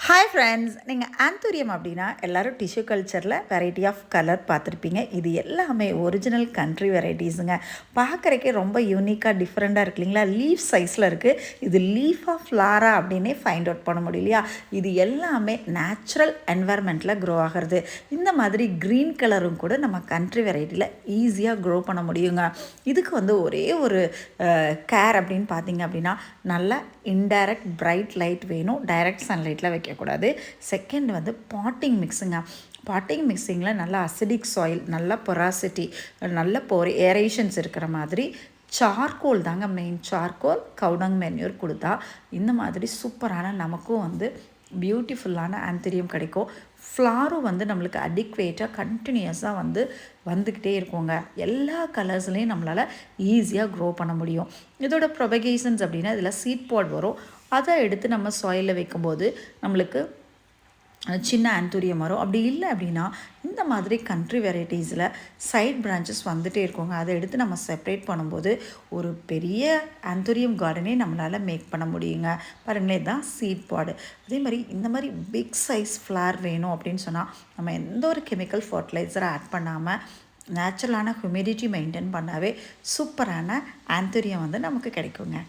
Hi friends, நீங்கள் anthurium அப்படின்னா எல்லோரும் டிஷ்யூ கல்ச்சரில் வெரைட்டி ஆஃப் கலர் பார்த்துருப்பீங்க. இது எல்லாமே ஒரிஜினல் கண்ட்ரி வெரைட்டிஸுங்க. பார்க்குறக்கே ரொம்ப யூனிக்காக டிஃப்ரெண்ட்டாக இருக்கு இல்லைங்களா? லீஃப் சைஸில் இருக்குது. இது லீஃப் ஆஃப் ஃப்ளாரா அப்படின்னே ஃபைண்ட் அவுட் பண்ண முடியும் இல்லையா? இது எல்லாமே நேச்சுரல் என்வாயர்மெண்ட்டில் க்ரோ ஆகிறது. இந்த மாதிரி க்ரீன் கலரும் கூட நம்ம கண்ட்ரி வெரைட்டியில் ஈஸியாக க்ரோ பண்ண முடியுங்க. இதுக்கு ஒரே ஒரு கேர் அப்படின்னு பார்த்தீங்க அப்படின்னா, நல்ல இன்டைரக்ட் பிரைட் லைட் வேணும். டைரக்ட் சன்லைட்டில் வைக்கக்கூடாது. செகண்ட் பாட்டிங் மிக்ஸுங்க. பாட்டிங் மிக்ஸிங்கில் நல்ல அசிடிக் சாயில், நல்ல பொராசிட்டி, நல்ல ஏரேஷன்ஸ் இருக்கிற மாதிரி சார்கோல் தாங்க மெயின். சார்கோல் கவுடங் மென்யூர் கொடுத்தா இந்த மாதிரி சூப்பரான நமக்கும் பியூட்டிஃபுல்லான ஆந்தரியம் கிடைக்கும். ஃப்ளாரும் நம்மளுக்கு அடிக்வேட்டாக கண்டினியூஸாக வந்துக்கிட்டே இருக்குங்க. எல்லா கலர்ஸ்லேயும் நம்மளால் ஈஸியாக க்ரோ பண்ண முடியும். இதோட ப்ரொபகேஷன்ஸ் அப்படின்னா இதில் சீட் பாட் வரும். அதை எடுத்து நம்ம சாயிலில் வைக்கும்போது நம்மளுக்கு சின்ன ஆந்தூரியம் வரும். அப்படி இல்லை அப்படின்னா இந்த மாதிரி கண்ட்ரி வெரைட்டிஸில் சைட் பிரான்ச்சஸ் வந்துகிட்டே இருக்குங்க. அதை எடுத்து நம்ம செப்பரேட் பண்ணும்போது ஒரு பெரிய ஆந்தூரியம் கார்டனே நம்மளால் மேக் பண்ண முடியுங்க. பாருங்களேன், தான் சீட் பாடு. அதே மாதிரி இந்த மாதிரி பிக் சைஸ் ஃப்ளார் வேணும் அப்படின்னு சொன்னால் நம்ம எந்த ஒரு கெமிக்கல் ஃபர்டிலைசரை ஆட் பண்ணாமல் நேச்சுரலான ஹியூமிடிட்டி மெயின்டைன் பண்ணாவே சூப்பரான ஆந்தூரியம் நமக்கு கிடைக்குங்க.